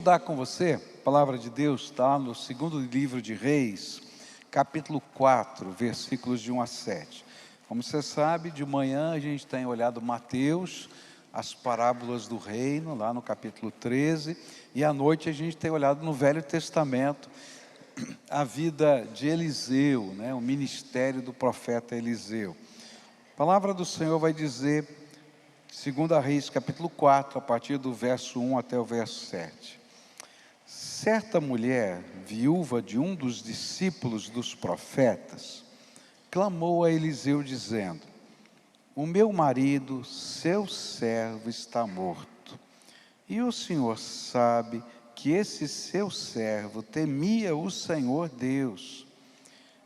Dar com você, a palavra de Deus está no segundo livro de Reis, capítulo 4, versículos de 1 a 7. Como você sabe, de manhã a gente tem olhado Mateus, as parábolas do reino, lá no capítulo 13, e à noite a gente tem olhado no Velho Testamento, a vida de Eliseu, o ministério do profeta Eliseu. A palavra do Senhor vai dizer, 2 Reis, capítulo 4, a partir do verso 1 até o verso 7. Certa mulher, viúva de um dos discípulos dos profetas, clamou a Eliseu dizendo: o meu marido, seu servo, está morto. E o Senhor sabe que esse seu servo temia o Senhor Deus.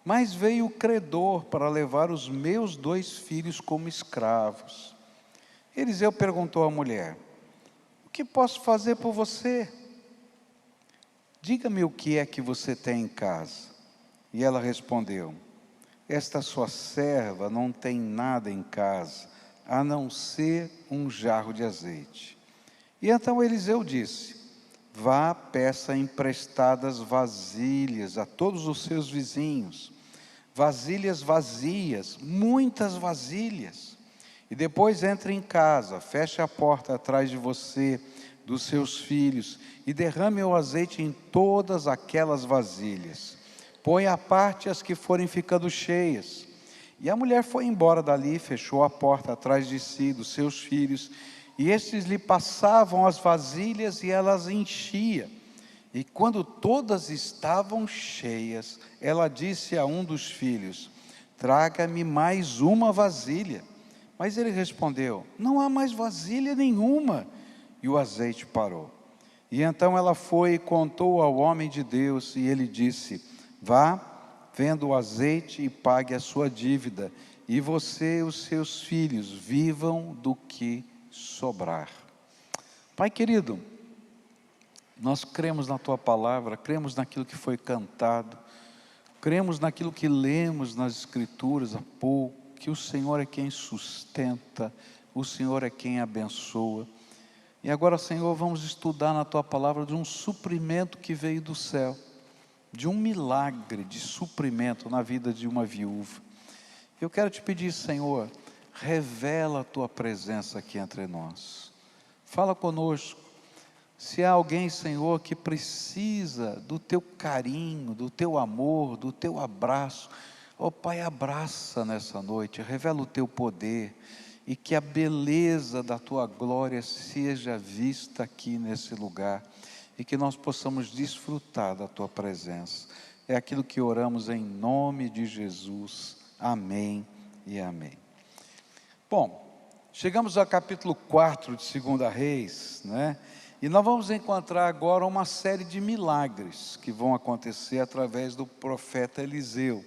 Mas veio o credor para levar os meus 2 filhos como escravos. Eliseu perguntou à mulher: o que posso fazer por você? Diga-me o que é que você tem em casa. E ela respondeu: esta sua serva não tem nada em casa, a não ser um jarro de azeite. E então Eliseu disse: vá, peça emprestadas vasilhas a todos os seus vizinhos, vasilhas vazias, muitas vasilhas. E depois entre em casa, feche a porta atrás de você, dos seus filhos, e derrame o azeite em todas aquelas vasilhas. Põe à parte as que forem ficando cheias. E a mulher foi embora dali, fechou a porta atrás de si, dos seus filhos, e estes lhe passavam as vasilhas e ela as enchia. E quando todas estavam cheias, ela disse a um dos filhos: traga-me mais uma vasilha. Mas ele respondeu: não há mais vasilha nenhuma. E o azeite parou. E então ela foi e contou ao homem de Deus, e ele disse: vá, venda o azeite e pague a sua dívida, e você e os seus filhos vivam do que sobrar. Pai querido, nós cremos na tua palavra, cremos naquilo que foi cantado, cremos naquilo que lemos nas escrituras há pouco, que o Senhor é quem sustenta, o Senhor é quem abençoa. E agora, Senhor, vamos estudar na tua palavra de um suprimento que veio do céu, de um milagre de suprimento na vida de uma viúva. Eu quero te pedir, Senhor, revela a tua presença aqui entre nós. Fala conosco. Se há alguém, Senhor, que precisa do teu carinho, do teu amor, do teu abraço, ó Pai, abraça nessa noite, revela o teu poder, e que a beleza da tua glória seja vista aqui nesse lugar, e que nós possamos desfrutar da tua presença. É aquilo que oramos em nome de Jesus. Amém e amém. Bom, chegamos ao capítulo 4 de 2 Reis, e nós vamos encontrar agora uma série de milagres que vão acontecer através do profeta Eliseu.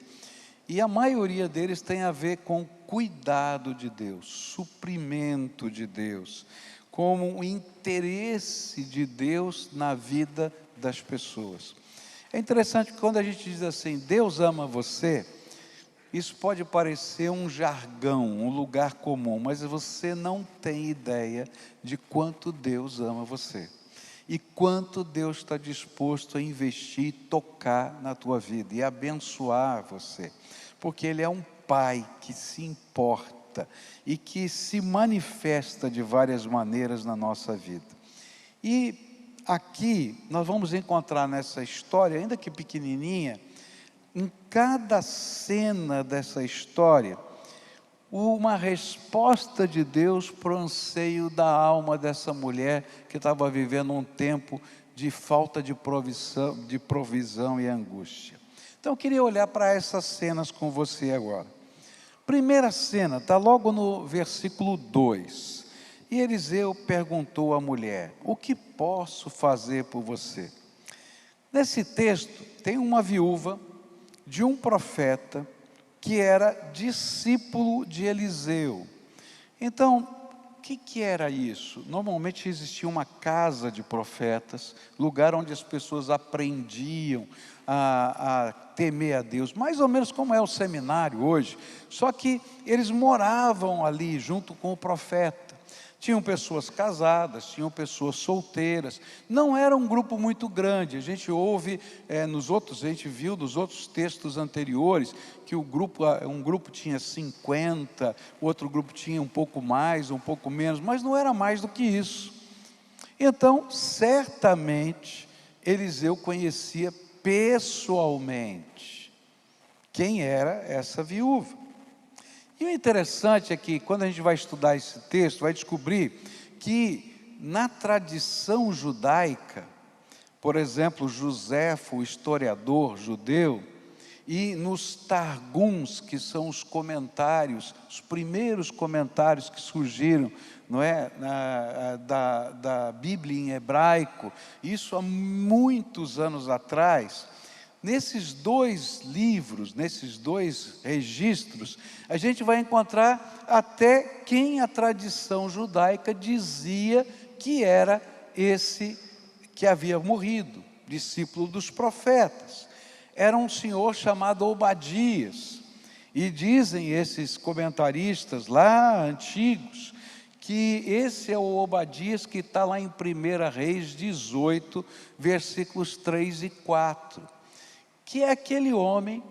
E a maioria deles tem a ver com cuidado de Deus, suprimento de Deus, como o interesse de Deus na vida das pessoas. É interessante que quando a gente diz assim, Deus ama você, isso pode parecer um jargão, um lugar comum, mas você não tem ideia de quanto Deus ama você. E quanto Deus está disposto a investir, tocar na tua vida e abençoar você. Porque Ele é um Pai que se importa e que se manifesta de várias maneiras na nossa vida. E aqui nós vamos encontrar nessa história, ainda que pequenininha, em cada cena dessa história, uma resposta de Deus para o anseio da alma dessa mulher que estava vivendo um tempo de falta de provisão e angústia. Então eu queria olhar para essas cenas com você agora. Primeira cena, está logo no versículo 2. E Eliseu perguntou à mulher: o que posso fazer por você? Nesse texto tem uma viúva de um profeta que era discípulo de Eliseu. Então, o que era isso? Normalmente existia uma casa de profetas, lugar onde as pessoas aprendiam a temer a Deus, mais ou menos como é o seminário hoje, só que eles moravam ali junto com o profeta. Tinham pessoas casadas, tinham pessoas solteiras, não era um grupo muito grande. A gente ouve a gente viu nos outros textos anteriores, que um grupo tinha 50, o outro grupo tinha um pouco mais, um pouco menos, mas não era mais do que isso. Então, certamente, Eliseu conhecia pessoalmente quem era essa viúva. E o interessante é que, quando a gente vai estudar esse texto, vai descobrir que, na tradição judaica, por exemplo, Joséfo, o historiador judeu, e nos Targums, que são os comentários, os primeiros comentários que surgiram, não é, da Bíblia em hebraico, isso há muitos anos atrás. Nesses dois livros, nesses dois registros, a gente vai encontrar até quem a tradição judaica dizia que era esse que havia morrido, discípulo dos profetas. Era um senhor chamado Obadias, e dizem esses comentaristas lá antigos, que esse é o Obadias que está lá em 1 Reis 18, versículos 3 e 4, que é aquele homem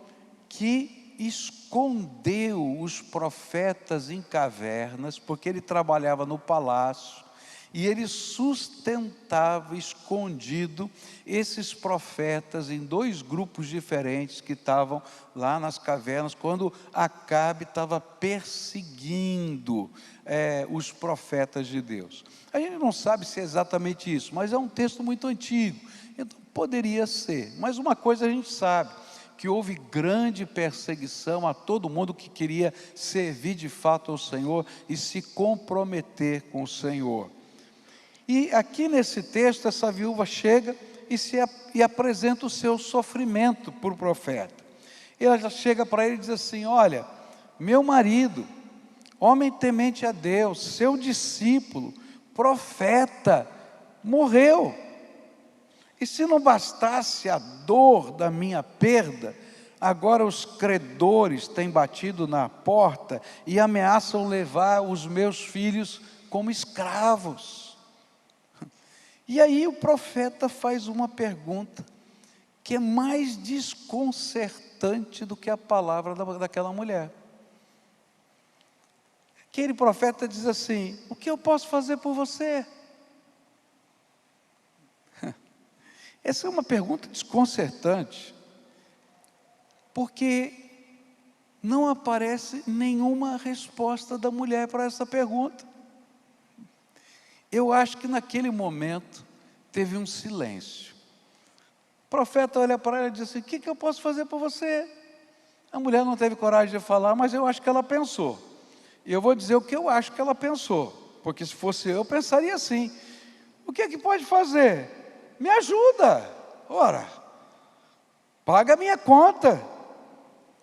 que escondeu os profetas em cavernas, porque ele trabalhava no palácio, e ele sustentava escondido esses profetas em dois grupos diferentes que estavam lá nas cavernas, quando Acabe estava perseguindo os profetas de Deus. A gente não sabe se é exatamente isso, mas é um texto muito antigo, então poderia ser. Mas uma coisa a gente sabe, que houve grande perseguição a todo mundo que queria servir de fato ao Senhor e se comprometer com o Senhor. E aqui nesse texto, essa viúva chega e apresenta o seu sofrimento para o profeta. Ela já chega para ele e diz assim: olha, meu marido, homem temente a Deus, seu discípulo, profeta, morreu. E se não bastasse a dor da minha perda, agora os credores têm batido na porta e ameaçam levar os meus filhos como escravos. E aí o profeta faz uma pergunta que é mais desconcertante do que a palavra daquela mulher. Aquele profeta diz assim: o que eu posso fazer por você? Essa é uma pergunta desconcertante, porque não aparece nenhuma resposta da mulher para essa pergunta. Eu acho que naquele momento teve um silêncio. O profeta olha para ela e diz assim: o que eu posso fazer por você? A mulher não teve coragem de falar, mas eu acho que ela pensou. E eu vou dizer o que eu acho que ela pensou, porque se fosse eu pensaria assim: o que é que pode fazer? Me ajuda, ora, paga a minha conta,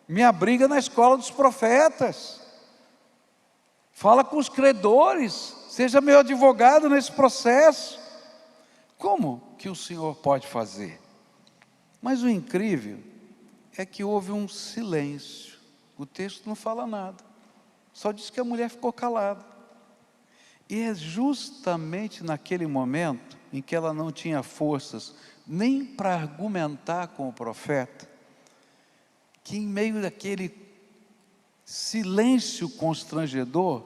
me abriga na escola dos profetas, fala com os credores, seja meu advogado nesse processo. Como que o Senhor pode fazer? Mas o incrível é que houve um silêncio. O texto não fala nada, só diz que a mulher ficou calada. E é justamente naquele momento em que ela não tinha forças nem para argumentar com o profeta, que em meio daquele silêncio constrangedor,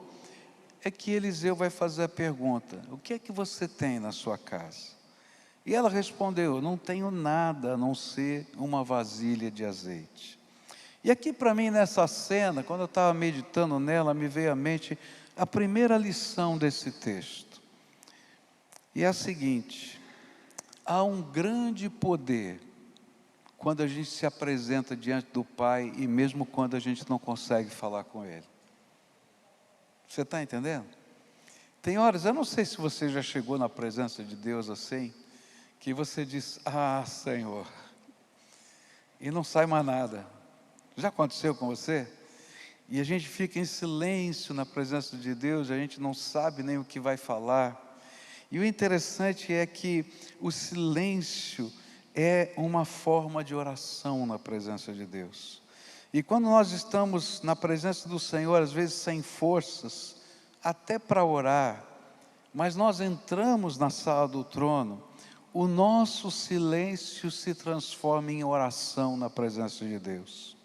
é que Eliseu vai fazer a pergunta: o que é que você tem na sua casa? E ela respondeu: não tenho nada a não ser uma vasilha de azeite. E aqui para mim nessa cena, quando eu estava meditando nela, me veio à mente a primeira lição desse texto. E é a seguinte: há um grande poder quando a gente se apresenta diante do Pai, e mesmo quando a gente não consegue falar com Ele. Você está entendendo? Tem horas, eu não sei se você já chegou na presença de Deus assim, que você diz: ah, Senhor, e não sai mais nada. Já aconteceu com você? E a gente fica em silêncio na presença de Deus, a gente não sabe nem o que vai falar. E o interessante é que o silêncio é uma forma de oração na presença de Deus. E quando nós estamos na presença do Senhor, às vezes sem forças, até para orar, mas nós entramos na sala do trono, o nosso silêncio se transforma em oração na presença de Deus.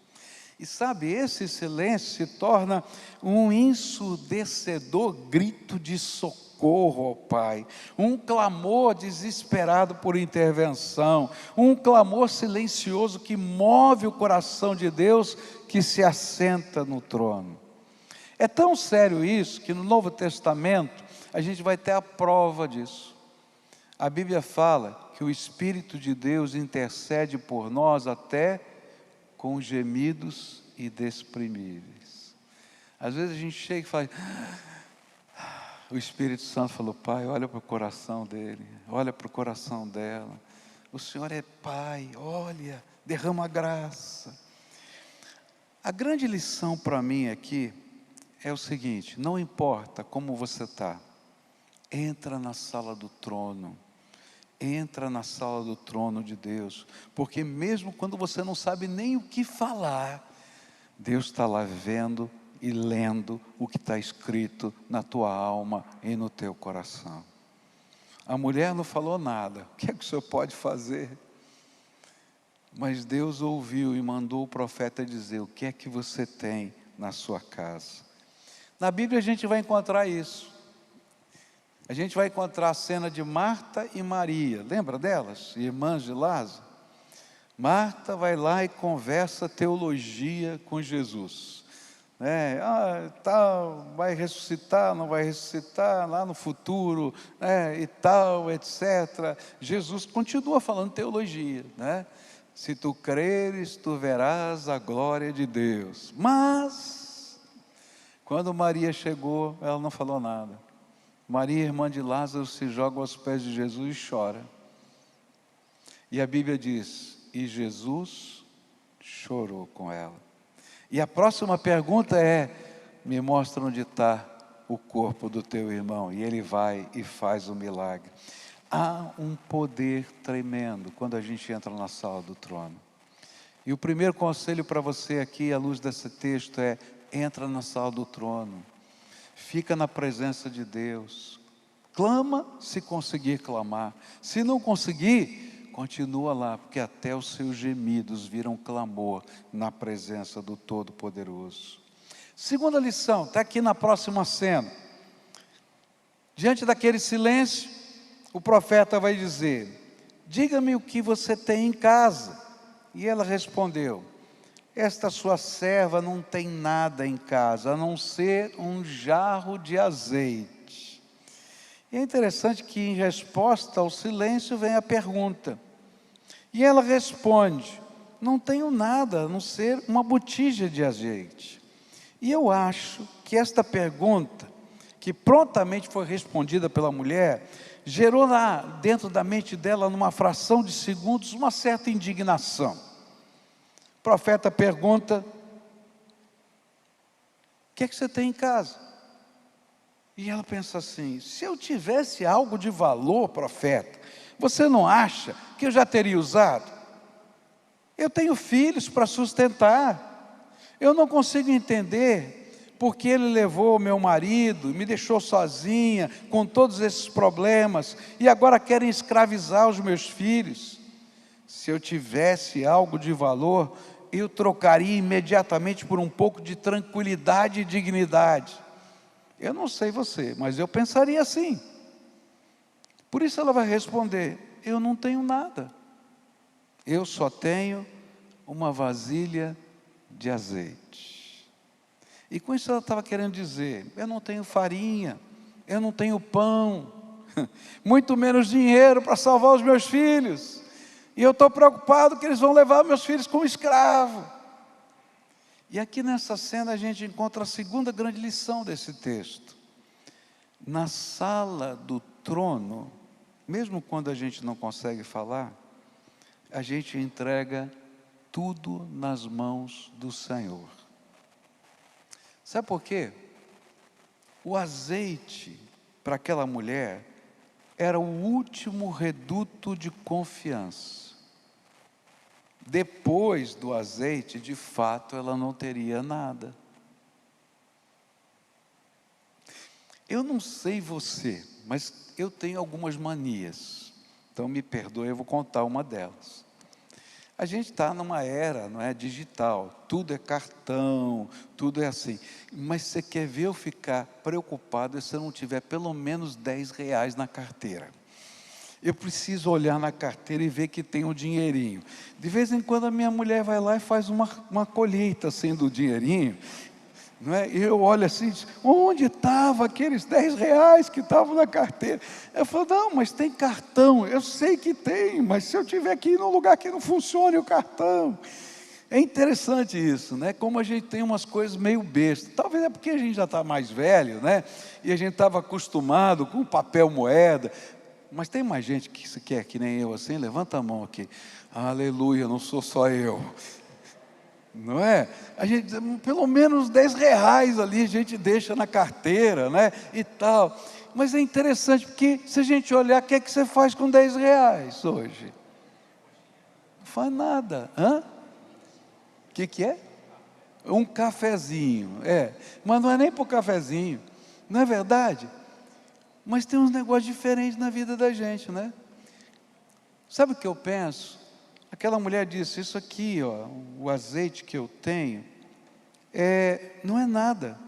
E sabe, esse silêncio se torna um ensurdecedor grito de socorro ao Pai, um clamor desesperado por intervenção, um clamor silencioso que move o coração de Deus que se assenta no trono. É tão sério isso que no Novo Testamento a gente vai ter a prova disso. A Bíblia fala que o Espírito de Deus intercede por nós até com gemidos inexprimíveis. Às vezes a gente chega e fala, o Espírito Santo falou, Pai, olha para o coração dele, olha para o coração dela, o Senhor é Pai, olha, derrama graça. A grande lição para mim aqui é o seguinte, não importa como você está, entra na sala do trono, entra na sala do trono de Deus, porque mesmo quando você não sabe nem o que falar, Deus está lá vendo e lendo o que está escrito na tua alma e no teu coração. A mulher não falou nada, o que é que o senhor pode fazer? Mas Deus ouviu e mandou o profeta dizer, o que é que você tem na sua casa? Na Bíblia a gente vai encontrar isso. A gente vai encontrar a cena de Marta e Maria, lembra delas? Irmãs de Lázaro. Marta vai lá e conversa teologia com Jesus. Vai ressuscitar, não vai ressuscitar, lá no futuro, e tal, etc. Jesus continua falando teologia, Se tu creres, tu verás a glória de Deus. Mas, quando Maria chegou, ela não falou nada. Maria, irmã de Lázaro, se joga aos pés de Jesus e chora. E a Bíblia diz, e Jesus chorou com ela. E a próxima pergunta é, me mostra onde está o corpo do teu irmão. E ele vai e faz o milagre. Há um poder tremendo quando a gente entra na sala do trono. E o primeiro conselho para você aqui, à luz desse texto, é, entra na sala do trono. Fica na presença de Deus, clama se conseguir clamar, se não conseguir, continua lá, porque até os seus gemidos viram clamor na presença do Todo-Poderoso. Segunda lição, está aqui na próxima cena. Diante daquele silêncio, o profeta vai dizer, diga-me o que você tem em casa. E ela respondeu, esta sua serva não tem nada em casa, a não ser um jarro de azeite. E é interessante que em resposta ao silêncio vem a pergunta. E ela responde, não tenho nada, a não ser uma botija de azeite. E eu acho que esta pergunta, que prontamente foi respondida pela mulher, gerou lá dentro da mente dela, numa fração de segundos, uma certa indignação. O profeta pergunta, o que é que você tem em casa? E ela pensa assim, se eu tivesse algo de valor, profeta, você não acha que eu já teria usado? Eu tenho filhos para sustentar, eu não consigo entender porque ele levou meu marido, me deixou sozinha, com todos esses problemas, e agora querem escravizar os meus filhos. Se eu tivesse algo de valor, eu trocaria imediatamente por um pouco de tranquilidade e dignidade. Eu não sei você, mas eu pensaria assim. Por isso ela vai responder, eu não tenho nada. Eu só tenho uma vasilha de azeite. E com isso ela estava querendo dizer, eu não tenho farinha, eu não tenho pão, muito menos dinheiro para salvar os meus filhos. E eu estou preocupado que eles vão levar meus filhos como escravo. E aqui nessa cena a gente encontra a segunda grande lição desse texto. Na sala do trono, mesmo quando a gente não consegue falar, a gente entrega tudo nas mãos do Senhor. Sabe por quê? O azeite para aquela mulher era o último reduto de confiança. Depois do azeite, de fato, ela não teria nada. Eu não sei você, mas eu tenho algumas manias. Então me perdoe, eu vou contar uma delas. A gente está numa era, não é, digital, tudo é cartão, tudo é assim. Mas você quer ver eu ficar preocupado se eu não tiver pelo menos R$ 10 na carteira? Eu preciso olhar na carteira e ver que tem um dinheirinho. De vez em quando a minha mulher vai lá e faz uma colheita assim do dinheirinho, não é? E eu olho assim, onde estava aqueles R$ 10 que estavam na carteira? Eu falo, não, mas tem cartão. Eu sei que tem, mas se eu tiver que ir num lugar que não funcione o cartão. É interessante isso, né? Como a gente tem umas coisas meio bestas. Talvez é porque a gente já está mais velho, né? E a gente estava acostumado com papel moeda. Mas tem mais gente que se quer que nem eu assim? Levanta a mão aqui. Aleluia, não sou só eu. Não é? A gente, pelo menos R$ 10 ali a gente deixa na carteira, né? E tal. Mas é interessante, porque se a gente olhar, o que é que você faz com R$ 10 hoje? Não faz nada. Hã? O que é? Um cafezinho, mas não é nem para o cafezinho, não é verdade? Mas tem uns negócios diferentes na vida da gente, né? Sabe o que eu penso? Aquela mulher disse, isso aqui, ó, o azeite que eu tenho, não é nada.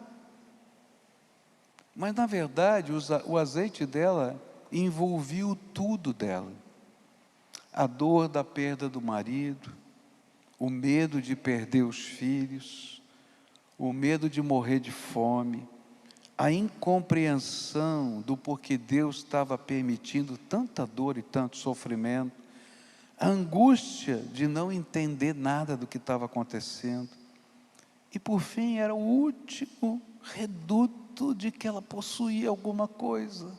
Mas na verdade, o azeite dela envolveu tudo dela. A dor da perda do marido, o medo de perder os filhos, o medo de morrer de fome, a incompreensão do porquê Deus estava permitindo tanta dor e tanto sofrimento, a angústia de não entender nada do que estava acontecendo, e por fim era o último reduto de que ela possuía alguma coisa.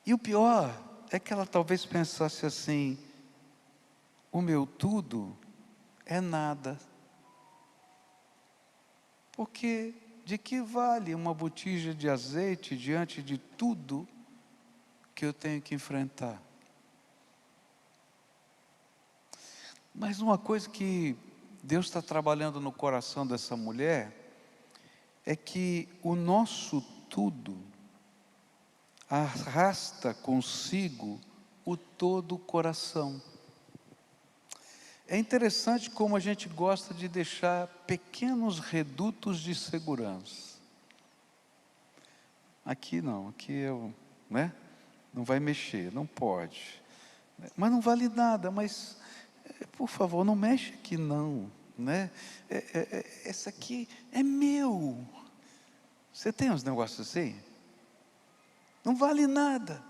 E o pior é que ela talvez pensasse assim, o meu tudo é nada. Porque de que vale uma botija de azeite diante de tudo que eu tenho que enfrentar? Mas uma coisa que Deus está trabalhando no coração dessa mulher é que o nosso tudo arrasta consigo o todo o coração. É interessante como a gente gosta de deixar pequenos redutos de segurança. Aqui não, aqui eu, né? Não vai mexer, não pode. Mas não vale nada, mas, por favor, não mexe aqui não, né? Esse aqui é meu. Você tem uns negócios assim? Não vale nada.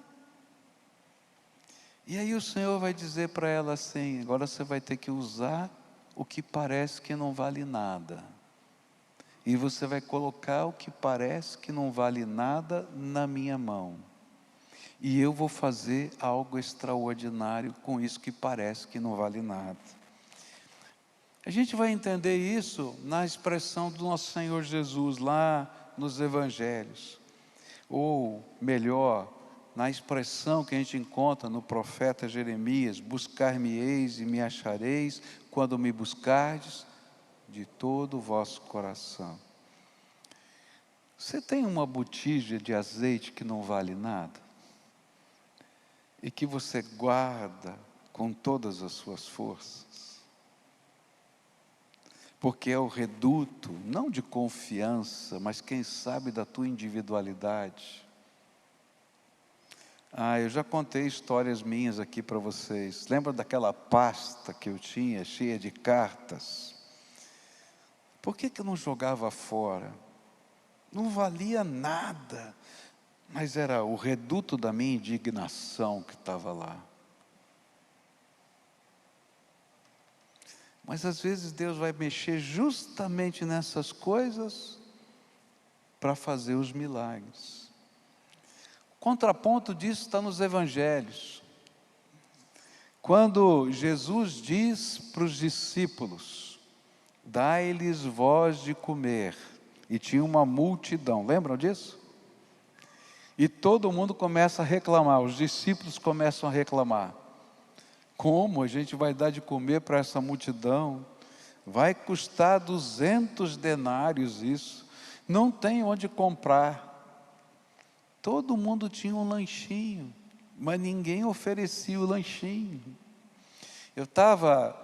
E aí o Senhor vai dizer para ela assim, agora você vai ter que usar o que parece que não vale nada. E você vai colocar o que parece que não vale nada na minha mão. E eu vou fazer algo extraordinário com isso que parece que não vale nada. A gente vai entender isso na expressão do nosso Senhor Jesus lá nos Evangelhos. Ou melhor, na expressão que a gente encontra no profeta Jeremias, buscar-me-eis e me achareis, quando me buscardes de todo o vosso coração. Você tem uma botija de azeite que não vale nada? E que você guarda com todas as suas forças? Porque é o reduto, não de confiança, mas quem sabe da tua individualidade. Eu já contei histórias minhas aqui para vocês. Lembra daquela pasta que eu tinha, cheia de cartas? Por que eu não jogava fora? Não valia nada, mas era o reduto da minha indignação que estava lá. Mas às vezes Deus vai mexer justamente nessas coisas para fazer os milagres. O contraponto disso está nos Evangelhos. Quando Jesus diz para os discípulos, dai-lhes vós de comer, e tinha uma multidão, lembram disso? E todo mundo começa a reclamar, os discípulos começam a reclamar. Como a gente vai dar de comer para essa multidão? Vai custar 200 denários isso, não tem onde comprar. Todo mundo tinha um lanchinho, mas ninguém oferecia o lanchinho. Eu estava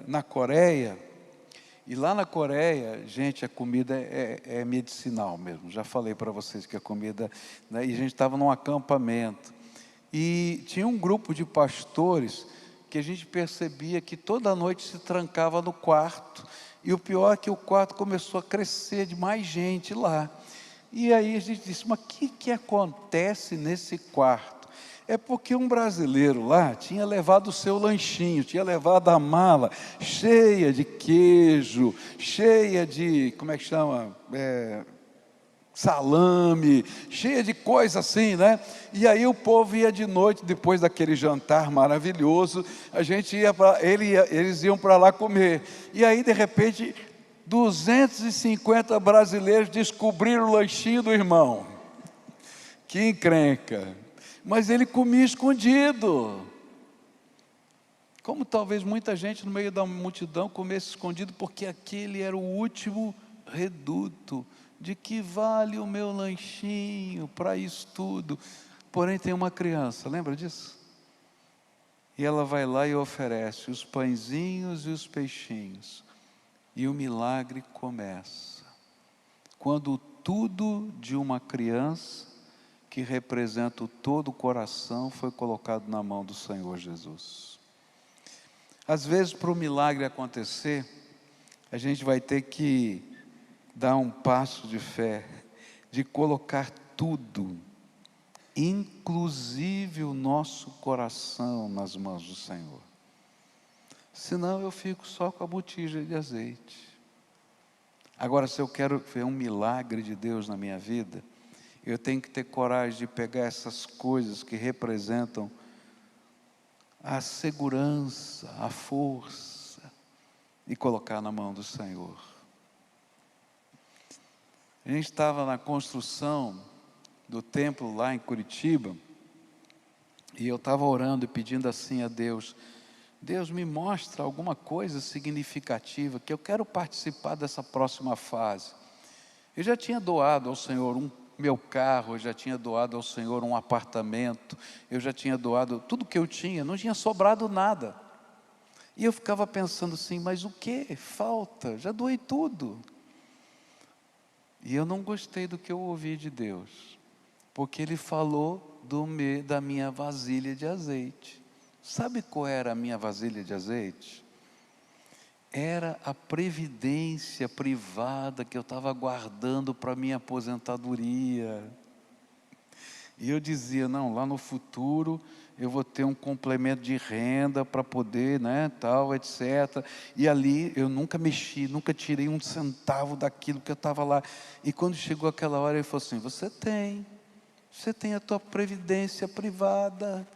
na Coreia, e lá na Coreia, gente, a comida é medicinal mesmo. Já falei para vocês que a comida, né, e a gente estava num acampamento. E tinha um grupo de pastores que a gente percebia que toda noite se trancava no quarto. E o pior é que o quarto começou a crescer de mais gente lá. E aí a gente disse, mas o que acontece nesse quarto? É porque um brasileiro lá tinha levado o seu lanchinho, tinha levado a mala cheia de queijo, cheia de, como é que chama? Salame, cheia de coisa assim, né? E aí o povo ia de noite, depois daquele jantar maravilhoso, a gente ia para, eles iam para lá comer. E aí, de repente, 250 brasileiros descobriram o lanchinho do irmão. Que encrenca! Mas ele comia escondido. Como talvez muita gente no meio da multidão comesse escondido, porque aquele era o último reduto. De que vale o meu lanchinho para isso tudo? Porém tem uma criança, lembra disso? E ela vai lá e oferece os pãezinhos e os peixinhos. E o milagre começa. Quando tudo de uma criança, que representa o todo o coração, foi colocado na mão do Senhor Jesus. Às vezes, para o milagre acontecer, a gente vai ter que dar um passo de fé, de colocar tudo, inclusive o nosso coração, nas mãos do Senhor. Senão eu fico só com a botija de azeite. Agora, se eu quero ver um milagre de Deus na minha vida, eu tenho que ter coragem de pegar essas coisas que representam a segurança, a força, e colocar na mão do Senhor. A gente estava na construção do templo lá em Curitiba, e eu estava orando e pedindo assim a Deus, Deus, me mostra alguma coisa significativa, que eu quero participar dessa próxima fase. Eu já tinha doado ao Senhor meu carro, eu já tinha doado ao Senhor um apartamento, eu já tinha doado tudo que eu tinha, não tinha sobrado nada. E eu ficava pensando assim, mas o que falta? Já doei tudo. E eu não gostei do que eu ouvi de Deus, porque Ele falou da minha vasilha de azeite. Sabe qual era a minha vasilha de azeite? Era a previdência privada que eu estava guardando para minha aposentadoria. E eu dizia, não, lá no futuro eu vou ter um complemento de renda para poder, né, tal, etc. E ali eu nunca mexi, nunca tirei um centavo daquilo que eu estava lá. E quando chegou aquela hora, ele falou assim, você tem a tua previdência privada.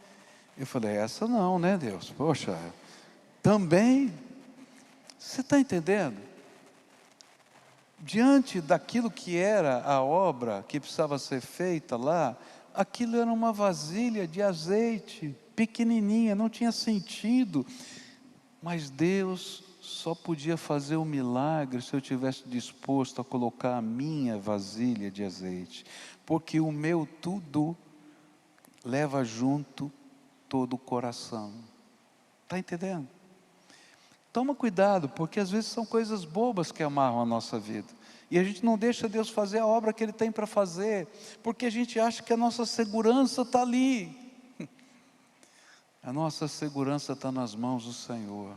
Eu falei, essa não, né, Deus? Poxa, também. Você está entendendo? Diante daquilo que era a obra que precisava ser feita lá, aquilo era uma vasilha de azeite, pequenininha, não tinha sentido. Mas Deus só podia fazer o milagre se eu tivesse disposto a colocar a minha vasilha de azeite. Porque o meu tudo leva junto todo o coração. Está entendendo? Toma cuidado, porque às vezes são coisas bobas que amarram a nossa vida. E a gente não deixa Deus fazer a obra que Ele tem para fazer, porque a gente acha que a nossa segurança está ali. A nossa segurança está nas mãos do Senhor.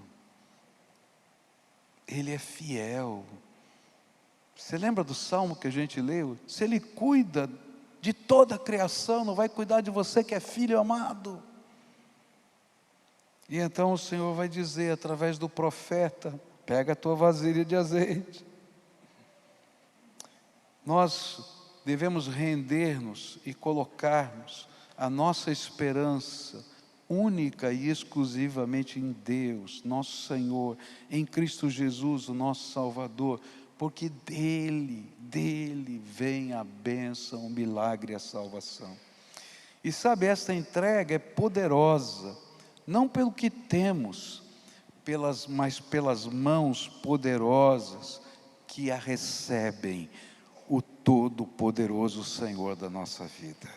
Ele é fiel. Você lembra do salmo que a gente leu? Se Ele cuida de toda a criação, não vai cuidar de você que é filho amado? E então o Senhor vai dizer através do profeta, pega a tua vasilha de azeite. Nós devemos render-nos e colocarmos a nossa esperança única e exclusivamente em Deus, nosso Senhor, em Cristo Jesus, o nosso Salvador, porque dele vem a bênção, o milagre e a salvação. E sabe, esta entrega é poderosa, não pelo que temos, mas pelas mãos poderosas que a recebem. O Todo-Poderoso Senhor da nossa vida.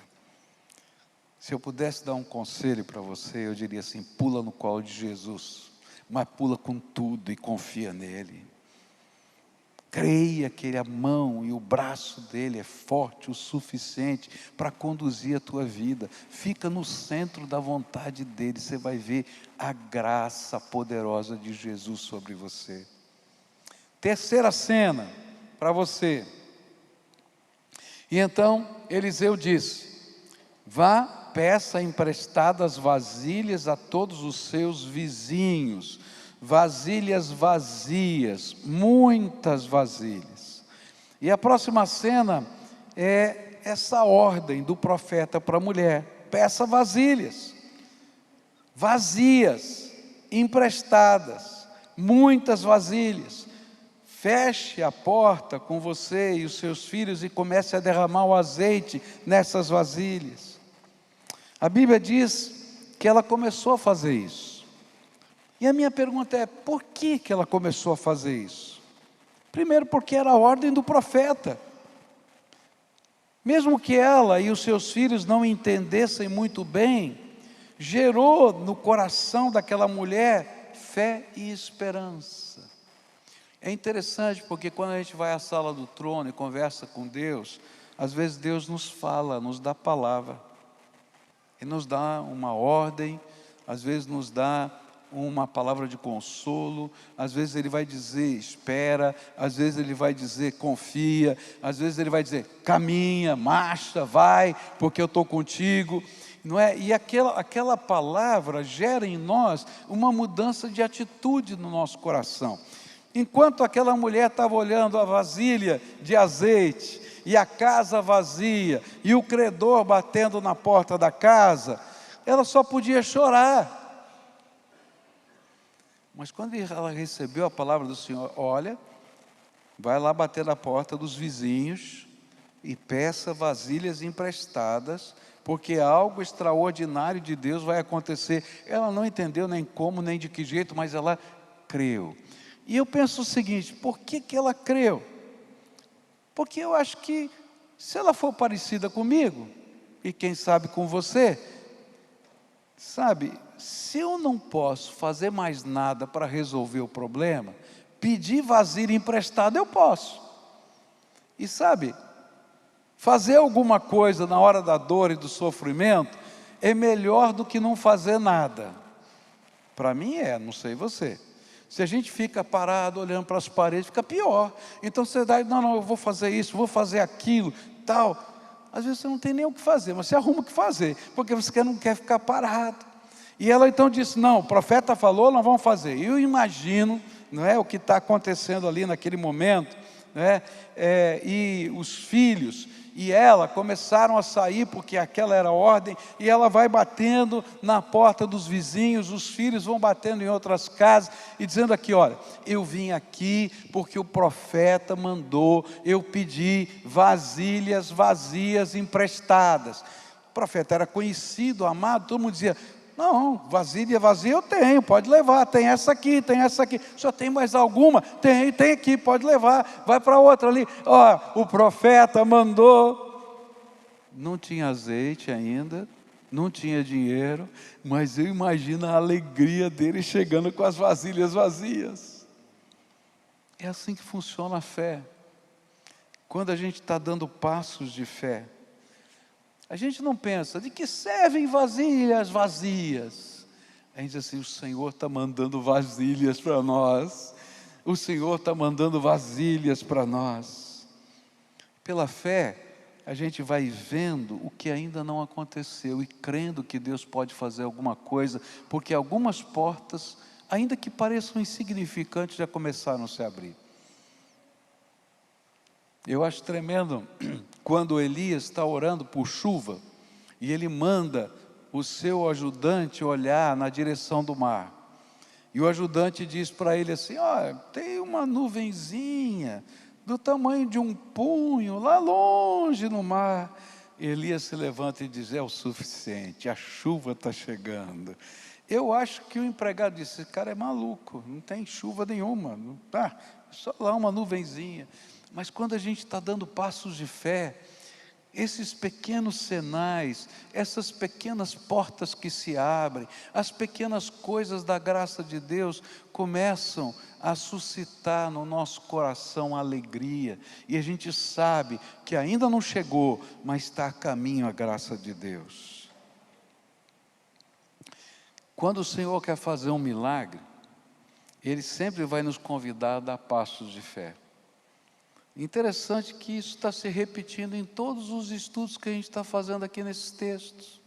Se eu pudesse dar um conselho para você, eu diria assim: pula no colo de Jesus, mas pula com tudo e confia nele. Creia que a mão e o braço dele é forte o suficiente para conduzir a tua vida. Fica no centro da vontade dele, você vai ver a graça poderosa de Jesus sobre você. Terceira cena para você. E então Eliseu disse: vá, peça emprestadas vasilhas a todos os seus vizinhos, vasilhas vazias, muitas vasilhas. E a próxima cena é essa ordem do profeta para a mulher: peça vasilhas, vazias, emprestadas, muitas vasilhas. Feche a porta com você e os seus filhos e comece a derramar o azeite nessas vasilhas. A Bíblia diz que ela começou a fazer isso. E a minha pergunta é: por que ela começou a fazer isso? Primeiro, porque era a ordem do profeta. Mesmo que ela e os seus filhos não entendessem muito bem, gerou no coração daquela mulher fé e esperança. É interessante porque quando a gente vai à sala do trono e conversa com Deus, às vezes Deus nos fala, nos dá palavra. Ele nos dá uma ordem, às vezes nos dá uma palavra de consolo, às vezes Ele vai dizer espera, às vezes Ele vai dizer confia, às vezes Ele vai dizer caminha, marcha, vai, porque eu estou contigo, não é? E aquela palavra gera em nós uma mudança de atitude no nosso coração. Enquanto aquela mulher estava olhando a vasilha de azeite, e a casa vazia, e o credor batendo na porta da casa, ela só podia chorar. Mas quando ela recebeu a palavra do Senhor: olha, vai lá bater na porta dos vizinhos, e peça vasilhas emprestadas, porque algo extraordinário de Deus vai acontecer. Ela não entendeu nem como, nem de que jeito, mas ela creu. E eu penso o seguinte: por que ela creu? Porque eu acho que, se ela for parecida comigo, e quem sabe com você, sabe, se eu não posso fazer mais nada para resolver o problema, pedir vasilha emprestada eu posso. E sabe, fazer alguma coisa na hora da dor e do sofrimento é melhor do que não fazer nada. Para mim não sei você. Se a gente fica parado olhando para as paredes, fica pior. Então você dá: não, eu vou fazer isso, vou fazer aquilo, tal. Às vezes você não tem nem o que fazer, mas você arruma o que fazer, porque você não quer ficar parado. E ela então disse: não, o profeta falou, nós vamos fazer. E eu imagino, não é, o que está acontecendo ali naquele momento, não é? E os filhos e ela começaram a sair, porque aquela era a ordem, e ela vai batendo na porta dos vizinhos, os filhos vão batendo em outras casas, e dizendo aqui: olha, eu vim aqui porque o profeta mandou eu pedir vasilhas vazias emprestadas. O profeta era conhecido, amado, todo mundo dizia: não, vasilha vazia eu tenho, pode levar, tem essa aqui, só tem mais alguma? Tem aqui, pode levar, vai para outra ali. Ó, o profeta mandou. Não tinha azeite ainda, não tinha dinheiro, mas eu imagino a alegria dele chegando com as vasilhas vazias. É assim que funciona a fé. Quando a gente está dando passos de fé, a gente não pensa: de que servem vasilhas vazias? A gente diz assim: o Senhor está mandando vasilhas para nós. O Senhor está mandando vasilhas para nós. Pela fé, a gente vai vendo o que ainda não aconteceu e crendo que Deus pode fazer alguma coisa, porque algumas portas, ainda que pareçam insignificantes, já começaram a se abrir. Eu acho tremendo quando Elias está orando por chuva e ele manda o seu ajudante olhar na direção do mar. E o ajudante diz para ele assim: ó, tem uma nuvenzinha do tamanho de um punho lá longe no mar. Elias se levanta e diz: é o suficiente, a chuva está chegando. Eu acho que o empregado disse: esse cara é maluco, não tem chuva nenhuma, não tá, só lá uma nuvenzinha. Mas quando a gente está dando passos de fé, esses pequenos sinais, essas pequenas portas que se abrem, as pequenas coisas da graça de Deus começam a suscitar no nosso coração alegria, e a gente sabe que ainda não chegou, mas está a caminho a graça de Deus. Quando o Senhor quer fazer um milagre, Ele sempre vai nos convidar a dar passos de fé. Interessante que isso está se repetindo em todos os estudos que a gente está fazendo aqui nesses textos.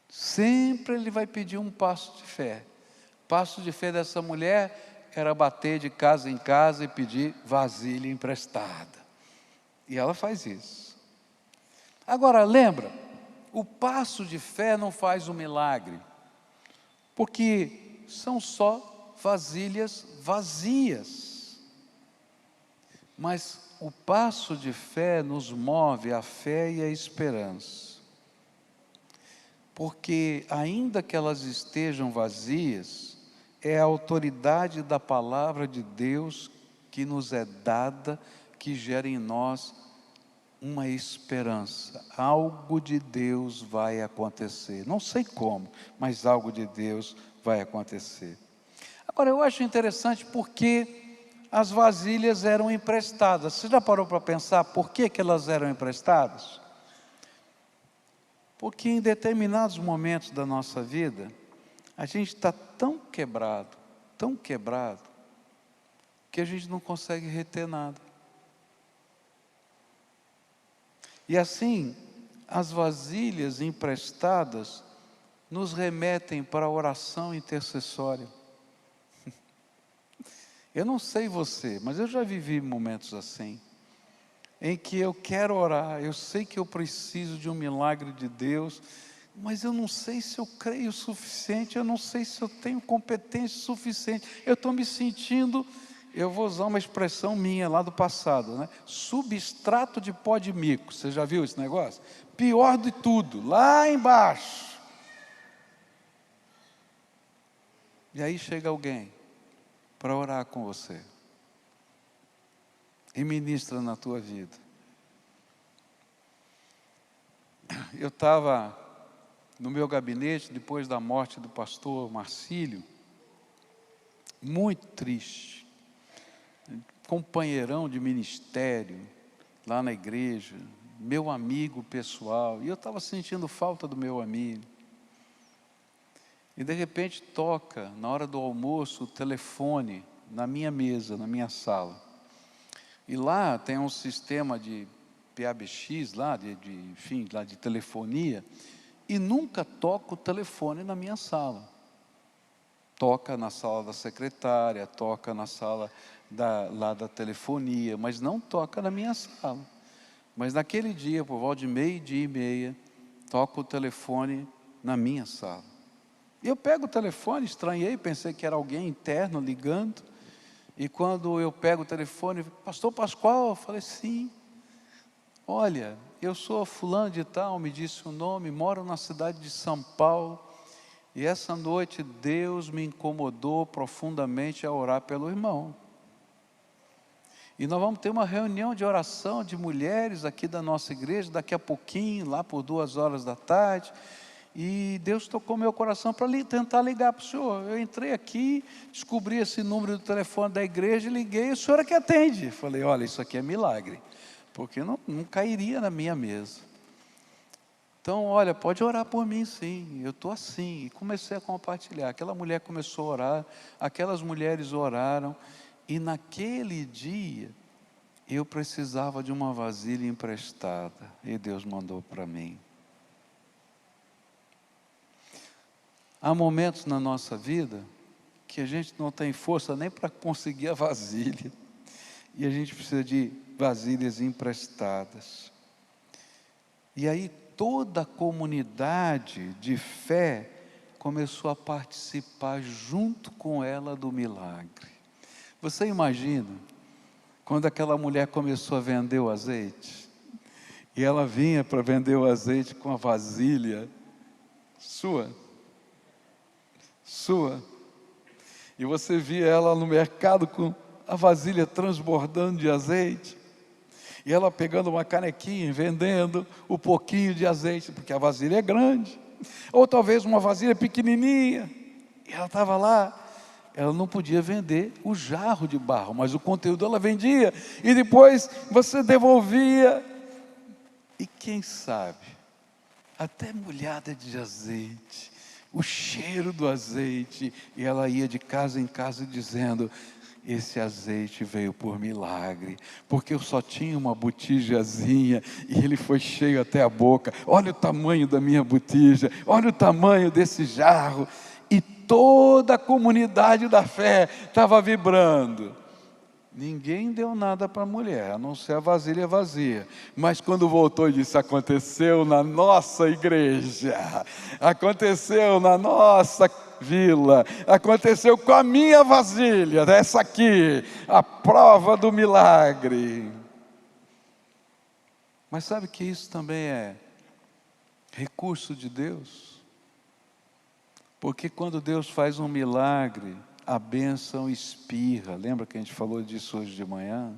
Sempre Ele vai pedir um passo de fé. O passo de fé dessa mulher era bater de casa em casa e pedir vasilha emprestada. E ela faz isso. Agora, lembra, o passo de fé não faz um milagre, porque são só vasilhas vazias. Mas o passo de fé nos move a fé e a esperança. Porque ainda que elas estejam vazias, é a autoridade da palavra de Deus que nos é dada, que gera em nós uma esperança. Algo de Deus vai acontecer. Não sei como, mas algo de Deus vai acontecer. Agora, eu acho interessante porque as vasilhas eram emprestadas. Você já parou para pensar por que elas eram emprestadas? Porque em determinados momentos da nossa vida, a gente está tão quebrado, que a gente não consegue reter nada. E assim, as vasilhas emprestadas nos remetem para a oração intercessória. Eu não sei você, mas eu já vivi momentos assim, em que eu quero orar, eu sei que eu preciso de um milagre de Deus, mas eu não sei se eu creio o suficiente, eu não sei se eu tenho competência suficiente, eu estou me sentindo, eu vou usar uma expressão minha lá do passado, né? Substrato de pó de mico. Você já viu esse negócio? Pior de tudo, lá embaixo. E aí chega alguém para orar com você e ministra na tua vida. Eu estava no meu gabinete depois da morte do pastor Marcílio, muito triste, companheirão de ministério lá na igreja, meu amigo pessoal, e eu estava sentindo falta do meu amigo. E de repente toca, na hora do almoço, o telefone na minha mesa, na minha sala. E lá tem um sistema de PABX, lá enfim, lá de telefonia, e nunca toca o telefone na minha sala. Toca na sala da secretária, toca na sala lá da telefonia, mas não toca na minha sala. Mas naquele dia, por volta de 12:30, toca o telefone na minha sala. E eu pego o telefone, estranhei, pensei que era alguém interno ligando. E quando eu pego o telefone, pastor Pascoal, eu falei, sim. Olha, eu sou fulano de tal, me disse o nome, moro na cidade de São Paulo. E essa noite Deus me incomodou profundamente a orar pelo irmão. E nós vamos ter uma reunião de oração de mulheres aqui da nossa igreja, daqui a pouquinho, lá por 14h. E Deus tocou meu coração para tentar ligar para o senhor. Eu entrei aqui, descobri esse número do telefone da igreja, liguei, o senhor é que atende. Falei, olha, isso aqui é milagre, porque não cairia na minha mesa. Então, olha, pode orar por mim sim, eu estou assim. E comecei a compartilhar. Aquela mulher começou a orar, aquelas mulheres oraram, e naquele dia, eu precisava de uma vasilha emprestada, e Deus mandou para mim. Há momentos na nossa vida que a gente não tem força nem para conseguir a vasilha, e a gente precisa de vasilhas emprestadas. E aí toda a comunidade de fé começou a participar junto com ela do milagre. Você imagina, quando aquela mulher começou a vender o azeite, e ela vinha para vender o azeite com a vasilha sua, e você via ela no mercado com a vasilha transbordando de azeite, e ela pegando uma canequinha e vendendo o pouquinho de azeite, porque a vasilha é grande, ou talvez uma vasilha pequenininha, e ela estava lá. Ela não podia vender o jarro de barro, mas o conteúdo ela vendia, e depois você devolvia, e quem sabe, até molhada de azeite, o cheiro do azeite, e ela ia de casa em casa dizendo: esse azeite veio por milagre, porque eu só tinha uma botijazinha, e ele foi cheio até a boca. Olha o tamanho da minha botija, olha o tamanho desse jarro. E toda a comunidade da fé estava vibrando. Ninguém deu nada para a mulher, a não ser a vasilha vazia. Mas quando voltou e disse: aconteceu na nossa igreja, aconteceu na nossa vila, aconteceu com a minha vasilha, essa aqui, a prova do milagre. Mas sabe que isso também é recurso de Deus? Porque quando Deus faz um milagre, a bênção espirra. Lembra que a gente falou disso hoje de manhã?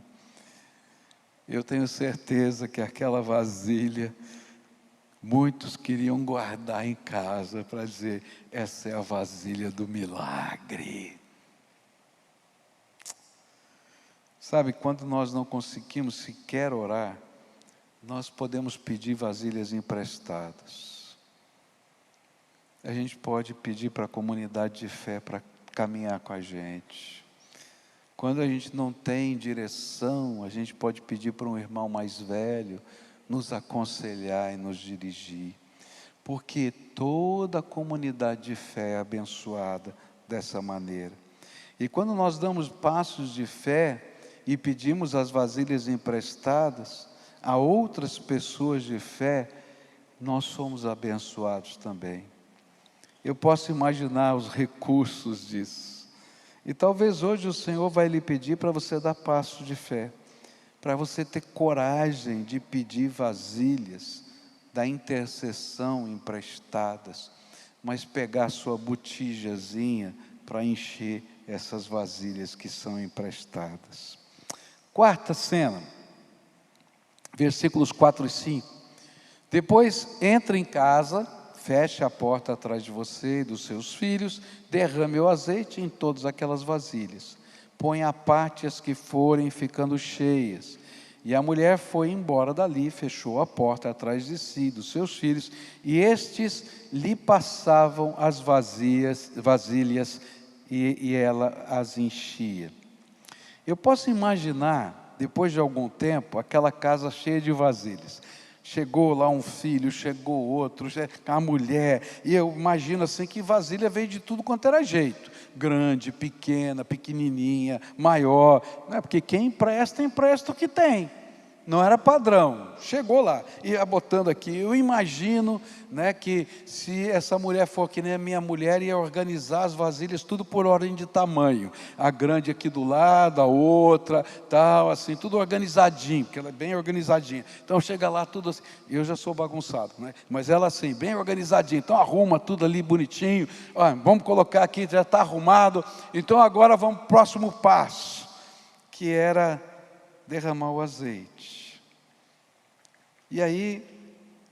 Eu tenho certeza que aquela vasilha, muitos queriam guardar em casa para dizer: essa é a vasilha do milagre. Sabe, quando nós não conseguimos sequer orar, nós podemos pedir vasilhas emprestadas. A gente pode pedir para a comunidade de fé para caminhar com a gente. Quando a gente não tem direção, a gente pode pedir para um irmão mais velho nos aconselhar e nos dirigir. Porque toda a comunidade de fé é abençoada dessa maneira. E quando nós damos passos de fé e pedimos as vasilhas emprestadas a outras pessoas de fé, nós somos abençoados também. Eu posso imaginar os recursos disso. E talvez hoje o Senhor vai lhe pedir para você dar passo de fé, para você ter coragem de pedir vasilhas da intercessão emprestadas, mas pegar a sua botijazinha para encher essas vasilhas que são emprestadas. Quarta cena, versículos 4 e 5. Depois entra em casa, feche a porta atrás de você e dos seus filhos, derrame o azeite em todas aquelas vasilhas, põe à parte as que forem ficando cheias. E a mulher foi embora dali, fechou a porta atrás de si, dos seus filhos, e estes lhe passavam as vasilhas e ela as enchia. Eu posso imaginar, depois de algum tempo, aquela casa cheia de vasilhas. Chegou lá um filho, chegou outro, a mulher, e eu imagino assim que vasilha veio de tudo quanto era jeito, grande, pequena, pequenininha, maior, não é? Porque quem empresta o que tem, não era padrão, chegou lá, e botando aqui, eu imagino, né, que se essa mulher for que nem a minha mulher, ia organizar as vasilhas tudo por ordem de tamanho, a grande aqui do lado, a outra, tal, assim, tudo organizadinho, porque ela é bem organizadinha, então chega lá tudo assim, eu já sou bagunçado, né, mas ela assim, bem organizadinha, então arruma tudo ali bonitinho, ó, vamos colocar aqui, já está arrumado, então agora vamos para o próximo passo, que era derramar o azeite. E aí,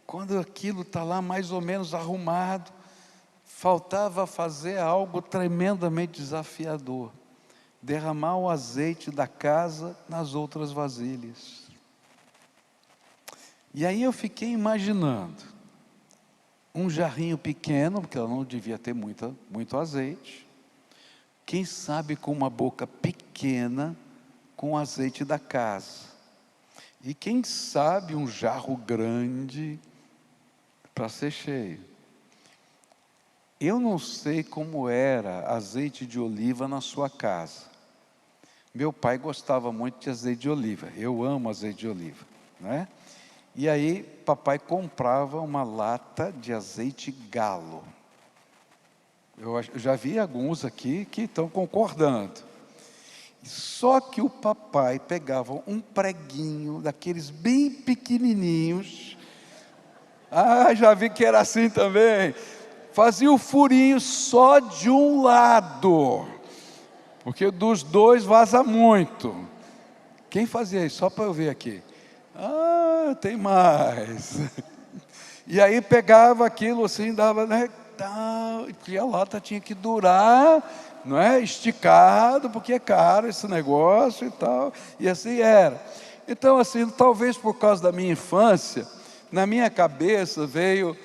quando aquilo está lá mais ou menos arrumado, faltava fazer algo tremendamente desafiador: derramar o azeite da casa nas outras vasilhas. E aí eu fiquei imaginando um jarrinho pequeno, porque ela não devia ter muito azeite, quem sabe com uma boca pequena, com o azeite da casa, e quem sabe um jarro grande para ser cheio. Eu não sei como era azeite de oliva na sua casa. Meu pai gostava muito de azeite de oliva, eu amo azeite de oliva, né? E aí papai comprava uma lata de azeite galo. Eu já vi alguns aqui que estão concordando. Só que o papai pegava um preguinho, daqueles bem pequenininhos, já vi que era assim também, fazia o furinho só de um lado, porque dos dois vaza muito. Quem fazia isso? Só para eu ver aqui. Ah, tem mais. E aí pegava aquilo assim, dava, né? Porque a lata tinha que durar, não é? Esticado, porque é caro esse negócio e tal. E assim era. Então, assim, talvez por causa da minha infância, na minha cabeça veio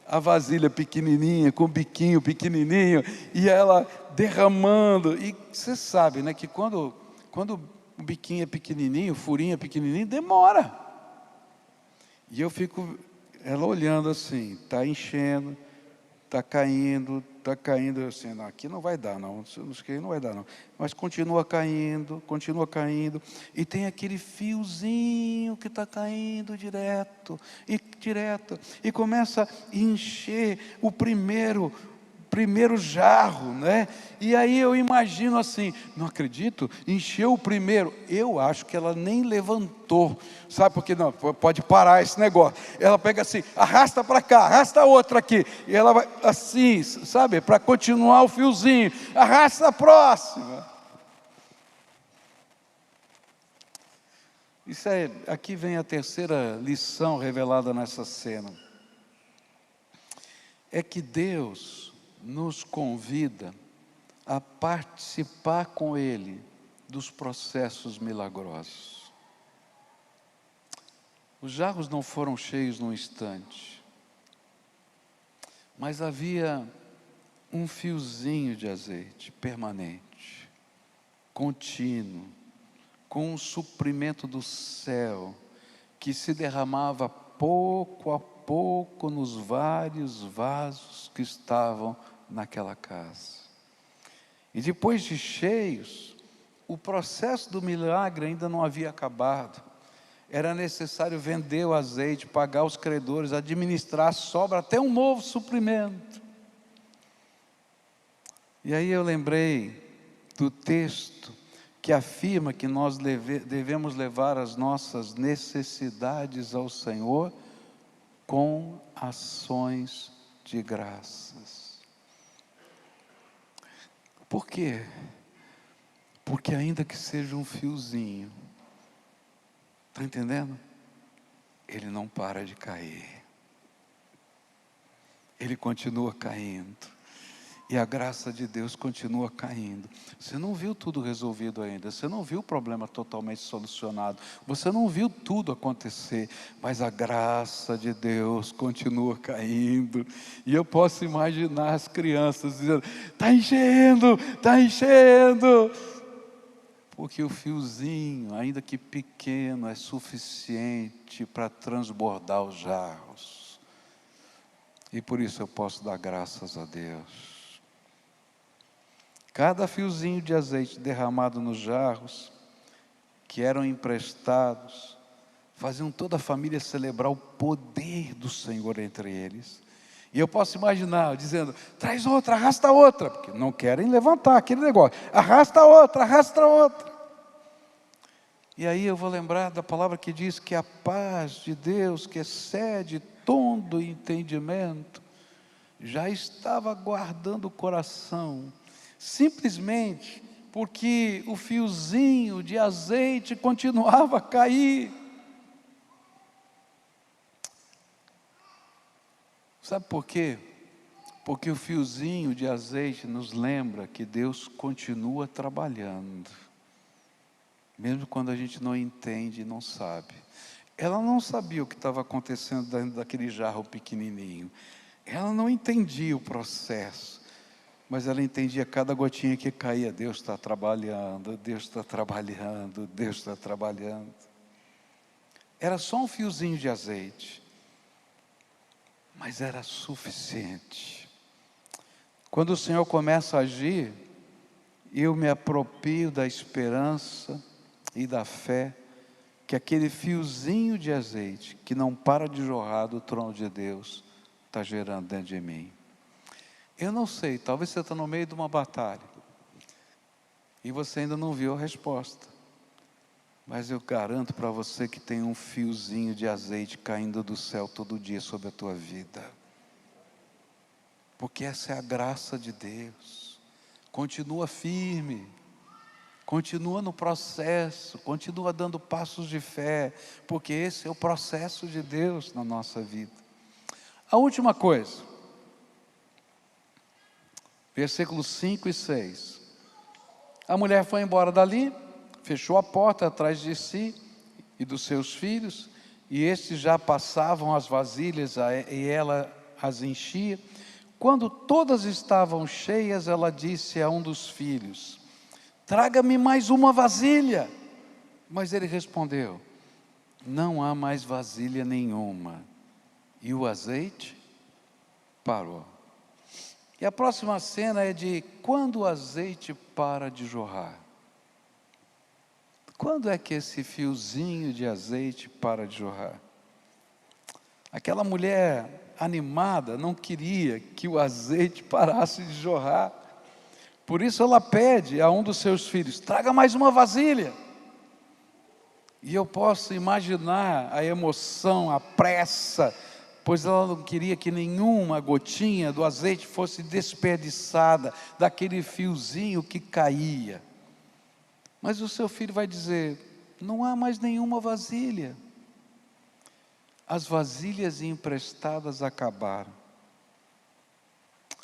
a vasilha pequenininha, com o biquinho pequenininho, e ela derramando. E você sabe, né, que quando o biquinho é pequenininho, o furinho é pequenininho, demora. E eu fico, ela olhando assim, está enchendo, está caindo, assim, não, aqui não vai dar não, isso aqui não vai dar não, mas continua caindo, e tem aquele fiozinho que está caindo direto, e começa a encher o primeiro jarro, né? E aí eu imagino assim, não acredito, encheu o primeiro, eu acho que ela nem levantou, sabe por que não? Pode parar esse negócio, ela pega assim, arrasta para cá, arrasta a outra aqui, e ela vai assim, sabe, para continuar o fiozinho, arrasta a próxima. Aqui vem a terceira lição revelada nessa cena, é que Deus nos convida a participar com Ele dos processos milagrosos. Os jarros não foram cheios num instante, mas havia um fiozinho de azeite permanente, contínuo, com um suprimento do céu, que se derramava pouco a pouco nos vários vasos que estavam naquela casa. E depois de cheios, o processo do milagre ainda não havia acabado. Era necessário vender o azeite, pagar os credores, administrar a sobra até um novo suprimento. E aí eu lembrei do texto que afirma que nós devemos levar as nossas necessidades ao Senhor com ações de graças. Por quê? Porque ainda que seja um fiozinho, está entendendo? Ele não para de cair. Ele continua caindo. E a graça de Deus continua caindo. Você não viu tudo resolvido ainda. Você não viu o problema totalmente solucionado. Você não viu tudo acontecer. Mas a graça de Deus continua caindo. E eu posso imaginar as crianças dizendo: está enchendo, está enchendo. Porque o fiozinho, ainda que pequeno, é suficiente para transbordar os jarros. E por isso eu posso dar graças a Deus. Cada fiozinho de azeite derramado nos jarros, que eram emprestados, faziam toda a família celebrar o poder do Senhor entre eles. E eu posso imaginar dizendo: traz outra, arrasta outra, porque não querem levantar aquele negócio, arrasta outra, arrasta outra. E aí eu vou lembrar da palavra que diz que a paz de Deus, que excede todo entendimento, já estava guardando o coração, simplesmente porque o fiozinho de azeite continuava a cair. Sabe por quê? Porque o fiozinho de azeite nos lembra que Deus continua trabalhando, mesmo quando a gente não entende e não sabe. Ela não sabia o que estava acontecendo dentro daquele jarro pequenininho, ela não entendia o processo, mas ela entendia cada gotinha que caía. Deus está trabalhando, Deus está trabalhando, Deus está trabalhando. Era só um fiozinho de azeite, mas era suficiente. Quando o Senhor começa a agir, eu me aproprio da esperança e da fé, que aquele fiozinho de azeite, que não para de jorrar do trono de Deus, está gerando dentro de mim. Eu não sei, talvez você está no meio de uma batalha, e você ainda não viu a resposta, mas eu garanto para você que tem um fiozinho de azeite caindo do céu todo dia sobre a tua vida, porque essa é a graça de Deus. Continua firme, Continua no processo, continua dando passos de fé, porque esse é o processo de Deus na nossa vida. A última coisa, versículos 5 e 6. A mulher foi embora dali, fechou a porta atrás de si e dos seus filhos, e estes já passavam as vasilhas e ela as enchia. Quando todas estavam cheias, ela disse a um dos filhos: traga-me mais uma vasilha. Mas ele respondeu: não há mais vasilha nenhuma. E o azeite parou. E a próxima cena é de quando o azeite para de jorrar. Quando é que esse fiozinho de azeite para de jorrar? Aquela mulher animada não queria que o azeite parasse de jorrar. Por isso ela pede a um dos seus filhos: traga mais uma vasilha. E eu posso imaginar a emoção, a pressa, pois ela não queria que nenhuma gotinha do azeite fosse desperdiçada, daquele fiozinho que caía. Mas o seu filho vai dizer: não há mais nenhuma vasilha. As vasilhas emprestadas acabaram.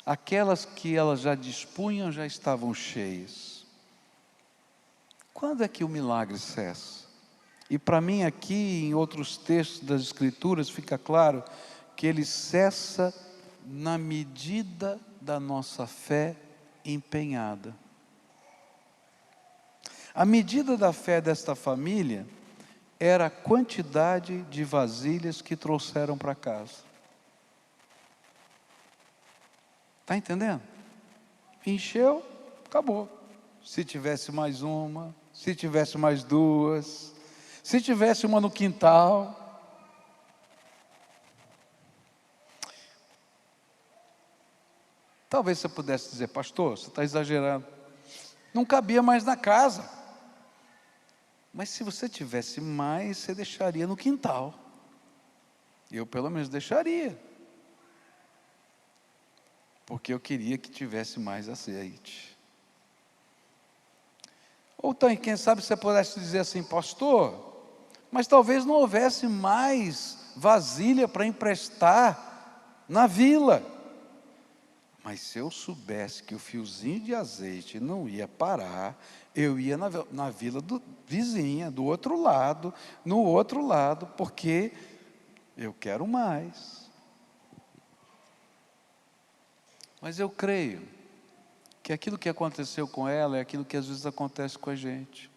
Aquelas que elas já dispunham já estavam cheias. Quando é que o milagre cessa? E para mim aqui, em outros textos das Escrituras, fica claro que ele cessa na medida da nossa fé empenhada. A medida da fé desta família era a quantidade de vasilhas que trouxeram para casa. Está entendendo? Encheu, acabou. Se tivesse mais uma, se tivesse mais duas, se tivesse uma no quintal. Talvez você pudesse dizer: pastor, você está exagerando. Não cabia mais na casa. Mas se você tivesse mais, você deixaria no quintal. Eu pelo menos deixaria. Porque eu queria que tivesse mais azeite. Ou então, quem sabe você pudesse dizer assim: pastor, mas talvez não houvesse mais vasilha para emprestar na vila. Mas se eu soubesse que o fiozinho de azeite não ia parar, eu ia na vila vizinha, do outro lado, no outro lado, porque eu quero mais. Mas eu creio que aquilo que aconteceu com ela é aquilo que às vezes acontece com a gente.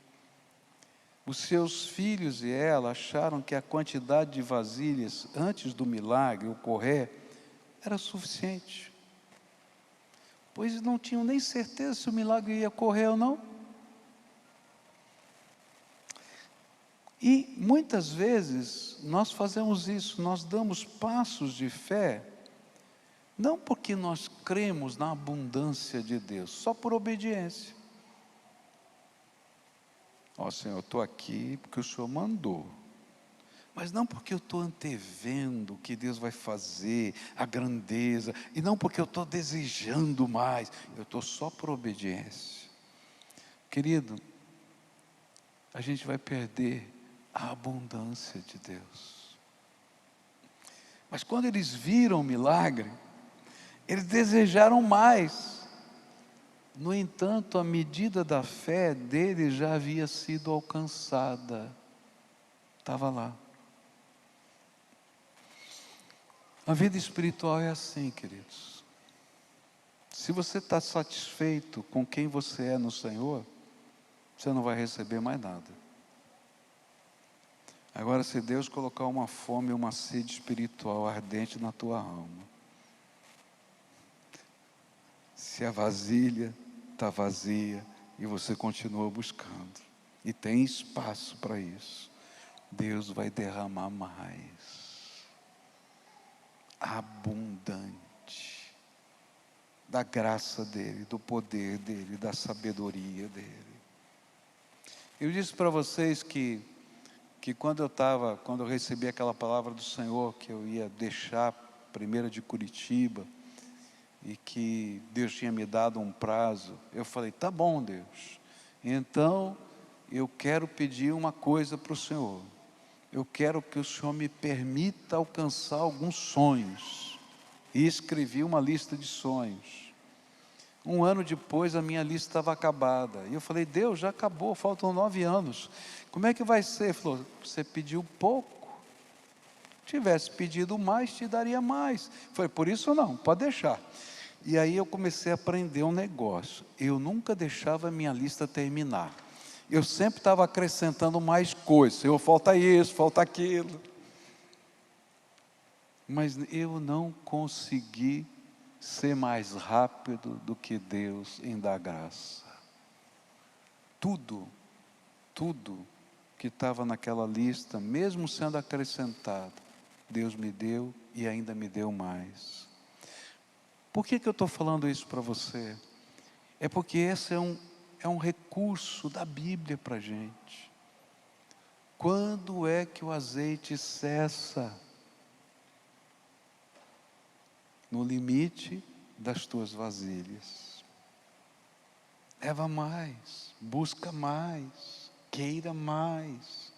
Os seus filhos e ela acharam que a quantidade de vasilhas antes do milagre ocorrer era suficiente, pois não tinham nem certeza se o milagre ia ocorrer ou não. E muitas vezes nós fazemos isso, nós damos passos de fé, não porque nós cremos na abundância de Deus, só por obediência. Ó Senhor, eu estou aqui porque o Senhor mandou, mas não porque eu estou antevendo o que Deus vai fazer, a grandeza, e não porque eu estou desejando mais, eu estou só por obediência. Querido, a gente vai perder a abundância de Deus. Mas quando eles viram o milagre, eles desejaram mais. No entanto, a medida da fé deles já havia sido alcançada. Estava lá. A vida espiritual é assim, queridos. Se você está satisfeito com quem você é no Senhor, você não vai receber mais nada. Agora, se Deus colocar uma fome e uma sede espiritual ardente na tua alma, se a vasilha está vazia e você continua buscando, e tem espaço para isso, Deus vai derramar mais, abundante, da graça dEle, do poder dEle, da sabedoria dEle. Eu disse para vocês que quando eu recebi aquela palavra do Senhor, que eu ia deixar primeiro de Curitiba, e que Deus tinha me dado um prazo, eu falei: tá bom, Deus, Então, eu quero pedir uma coisa para o Senhor. Eu quero que o Senhor me permita alcançar alguns sonhos. E escrevi uma lista de sonhos. Um ano depois, a minha lista estava acabada. E eu falei, Deus, já acabou, faltam 9 anos. Como é que vai ser? Ele falou, você pediu pouco. Tivesse pedido mais, te daria mais. Foi por isso não, pode deixar. E aí eu comecei a aprender um negócio. Eu nunca deixava a minha lista terminar. Eu sempre estava acrescentando mais coisas. Senhor, falta isso, falta aquilo. Mas eu não consegui ser mais rápido do que Deus em dar graça. Tudo que estava naquela lista, mesmo sendo acrescentado, Deus me deu e ainda me deu mais. Por que eu estou falando isso para você? É porque esse é um recurso da Bíblia para a gente. Quando é que o azeite cessa? No limite das tuas vasilhas. Leva mais, busca mais, queira mais.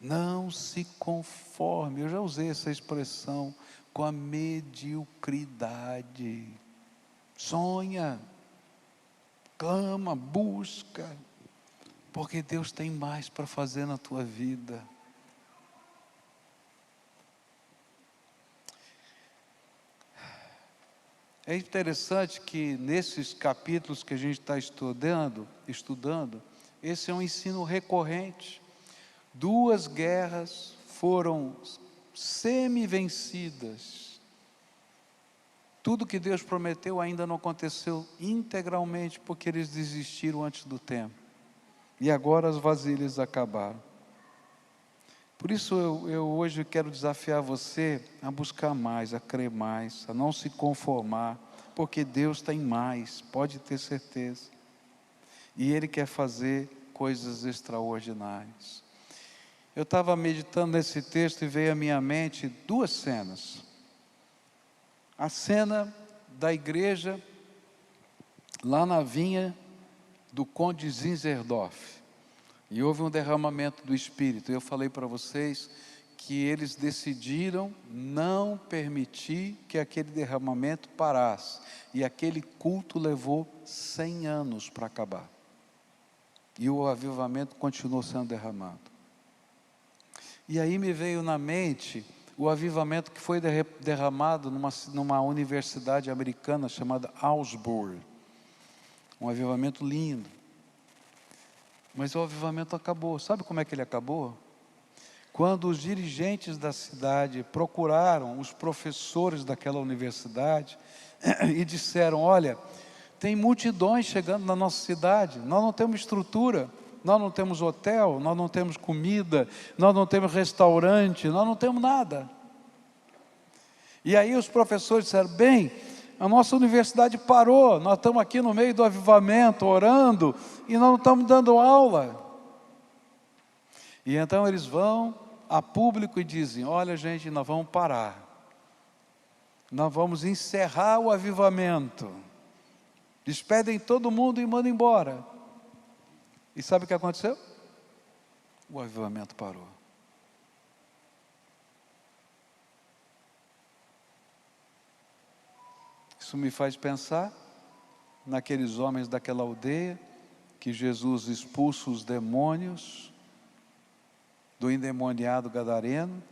Não se conforme, eu já usei essa expressão, com a mediocridade. Sonha, clama, busca, porque Deus tem mais para fazer na tua vida. É interessante que nesses capítulos que a gente está estudando, esse é um ensino recorrente. 2 guerras foram semi-vencidas. Tudo que Deus prometeu ainda não aconteceu integralmente, porque eles desistiram antes do tempo. E agora as vasilhas acabaram. Por isso eu hoje quero desafiar você a buscar mais, a crer mais, a não se conformar, porque Deus tem mais, pode ter certeza. E Ele quer fazer coisas extraordinárias. Eu estava meditando nesse texto e veio à minha mente 2 cenas. A cena da igreja lá na vinha do Conde Zinzendorf. E houve um derramamento do Espírito. Eu falei para vocês que eles decidiram não permitir que aquele derramamento parasse. E aquele culto levou 100 anos para acabar. E o avivamento continuou sendo derramado. E aí me veio na mente o avivamento que foi derramado numa universidade americana chamada Augsburg. Um avivamento lindo. Mas o avivamento acabou. Sabe como é que ele acabou? Quando os dirigentes da cidade procuraram os professores daquela universidade e disseram, olha, tem multidões chegando na nossa cidade, nós não temos estrutura, nós não temos hotel, nós não temos comida, nós não temos restaurante, nós não temos nada. E aí os professores disseram, bem, a nossa universidade parou, nós estamos aqui no meio do avivamento, orando, e nós não estamos dando aula. E então eles vão a público e dizem, olha gente, nós vamos parar. Nós vamos encerrar o avivamento. Despedem todo mundo e mandam embora. E sabe o que aconteceu? O avivamento parou. Isso me faz pensar naqueles homens daquela aldeia, que Jesus expulsa os demônios do endemoniado gadareno.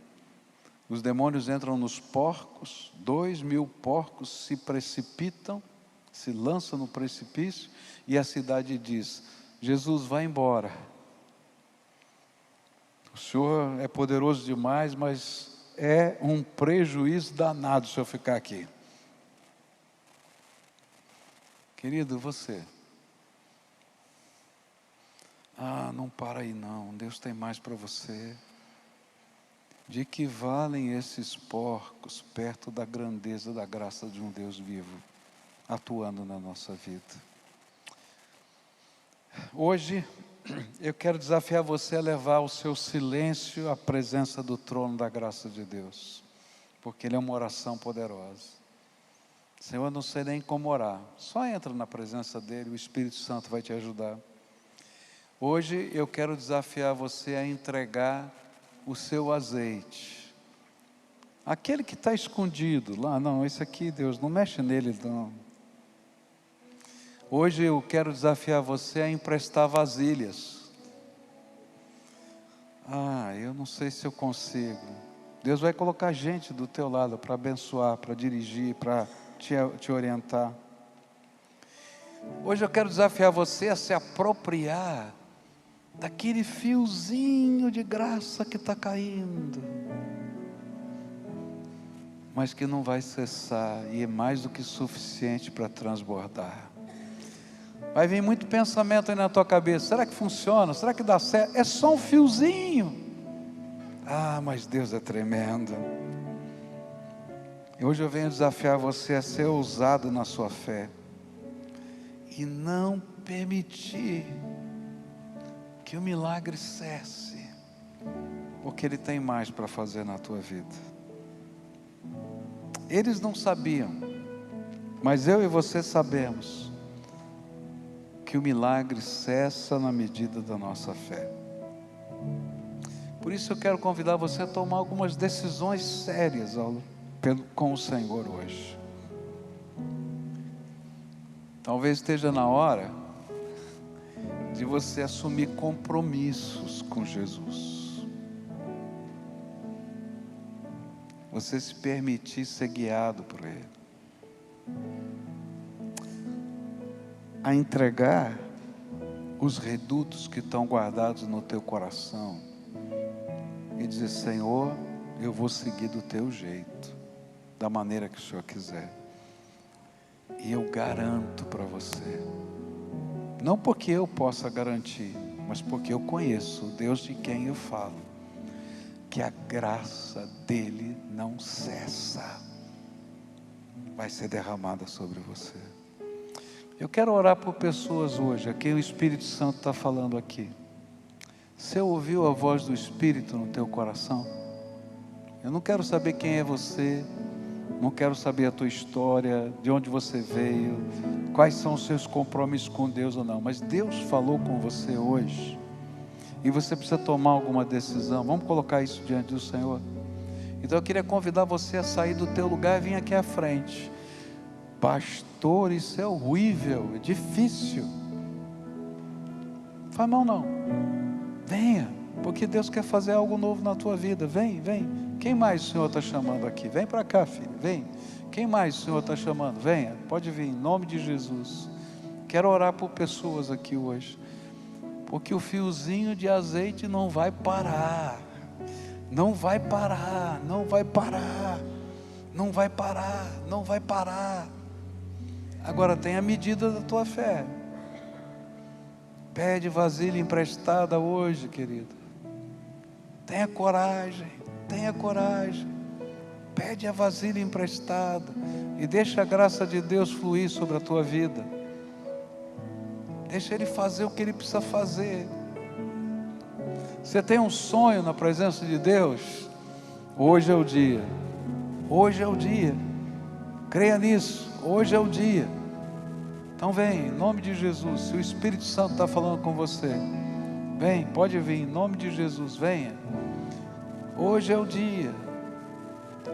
Os demônios entram nos porcos, 2.000 porcos se precipitam, se lançam no precipício, e a cidade diz, Jesus, vai embora. O Senhor é poderoso demais, mas é um prejuízo danado se eu ficar aqui. Querido, você, não para aí não, Deus tem mais para você. De que valem esses porcos perto da grandeza da graça de um Deus vivo, atuando na nossa vida? Hoje, eu quero desafiar você a levar o seu silêncio à presença do trono da graça de Deus, porque ele é uma oração poderosa. Senhor, eu não sei nem como orar, só entra na presença dele, o Espírito Santo vai te ajudar. Hoje eu quero desafiar você a entregar o seu azeite. Aquele que está escondido lá, não, esse aqui, Deus, não mexe nele, não. Hoje eu quero desafiar você a emprestar vasilhas. Eu não sei se eu consigo. Deus vai colocar gente do teu lado para abençoar, para dirigir, para te orientar. Hoje eu quero desafiar você a se apropriar daquele fiozinho de graça que está caindo, mas que não vai cessar e é mais do que suficiente para transbordar. Vai vir muito pensamento aí na tua cabeça: será que funciona? Será que dá certo? É só um fiozinho. Mas Deus é tremendo. E hoje eu venho desafiar você a ser ousado na sua fé e não permitir que o milagre cesse, porque Ele tem mais para fazer na tua vida. Eles não sabiam, mas eu e você sabemos que o milagre cessa na medida da nossa fé. Por isso eu quero convidar você a tomar algumas decisões sérias com o Senhor hoje. Talvez esteja na hora de você assumir compromissos com Jesus. Você se permitir ser guiado por Ele. A entregar os redutos que estão guardados no teu coração e dizer: Senhor, eu vou seguir do teu jeito, da maneira que o Senhor quiser. E eu garanto para você, não porque eu possa garantir, mas porque eu conheço o Deus de quem eu falo, que a graça dele não cessa, vai ser derramada sobre você. Eu quero orar por pessoas hoje, a quem o Espírito Santo está falando aqui. Você ouviu a voz do Espírito no teu coração? Eu não quero saber quem é você, não quero saber a tua história, de onde você veio, quais são os seus compromissos com Deus ou não, mas Deus falou com você hoje, e você precisa tomar alguma decisão. Vamos colocar isso diante do Senhor. Então eu queria convidar você a sair do teu lugar e vir aqui à frente. Pastor, isso é horrível, é difícil. Não faz mal não, venha, porque Deus quer fazer algo novo na tua vida. Vem. Quem mais o Senhor está chamando aqui? Vem para cá, filho, vem. Quem mais o Senhor está chamando? Venha, pode vir, em nome de Jesus. Quero orar por pessoas aqui hoje, porque o fiozinho de azeite não vai parar, não vai parar, não vai parar, não vai parar, não vai parar. Agora tem a medida da tua fé. Pede vasilha emprestada hoje, querido. Tenha coragem, tenha coragem. Pede a vasilha emprestada e deixa a graça de Deus fluir sobre a tua vida. Deixa Ele fazer o que Ele precisa fazer. Você tem um sonho na presença de Deus? Hoje é o dia. Hoje é o dia. Creia nisso. Hoje é o dia. Então vem, em nome de Jesus. Se o Espírito Santo está falando com você, vem, pode vir, em nome de Jesus, venha. Hoje é o dia.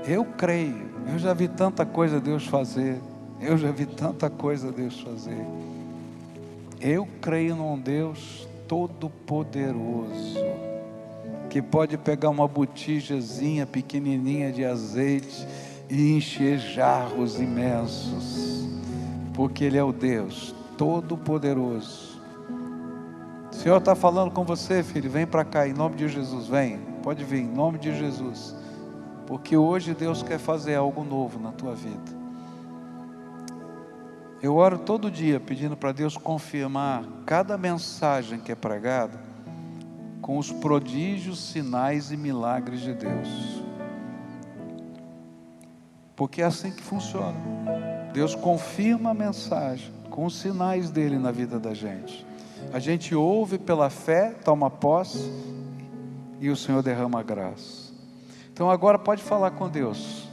Eu creio. Eu já vi tanta coisa Deus fazer. Eu já vi tanta coisa Deus fazer. Eu creio num Deus todo-poderoso, que pode pegar uma botijazinha pequenininha de azeite e encher jarros imensos, porque Ele é o Deus todo-poderoso. O Senhor está falando com você, filho, vem para cá, em nome de Jesus, vem, pode vir, em nome de Jesus, porque hoje Deus quer fazer algo novo na tua vida. Eu oro todo dia pedindo para Deus confirmar cada mensagem que é pregada com os prodígios, sinais e milagres de Deus, porque é assim que funciona. Deus confirma a mensagem com os sinais dele na vida da gente. A gente ouve pela fé, toma posse e o Senhor derrama a graça. Então agora pode falar com Deus,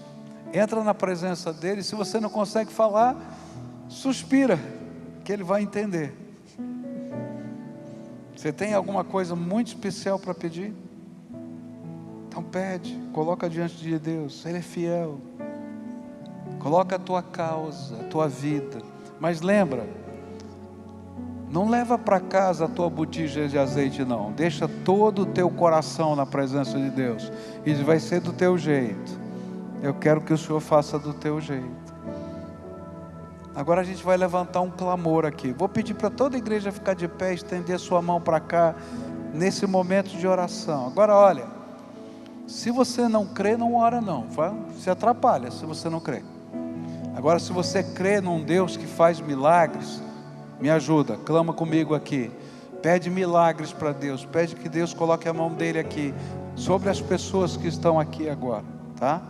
entra na presença dele. Se você não consegue falar, suspira, que ele vai entender. Você tem alguma coisa muito especial para pedir? Então pede, coloca diante de Deus, Ele é fiel. Coloca a tua causa, a tua vida. Mas lembra, não leva para casa a tua botija de azeite não. Deixa todo o teu coração na presença de Deus. E vai ser do teu jeito. Eu quero que o Senhor faça do teu jeito. Agora a gente vai levantar um clamor aqui. Vou pedir para toda a igreja ficar de pé, estender sua mão para cá, nesse momento de oração. Agora olha, se você não crê, não ora não, se atrapalha se você não crê. Agora se você crê num Deus que faz milagres, me ajuda, clama comigo aqui. Pede milagres para Deus, pede que Deus coloque a mão dele aqui, sobre as pessoas que estão aqui agora, tá?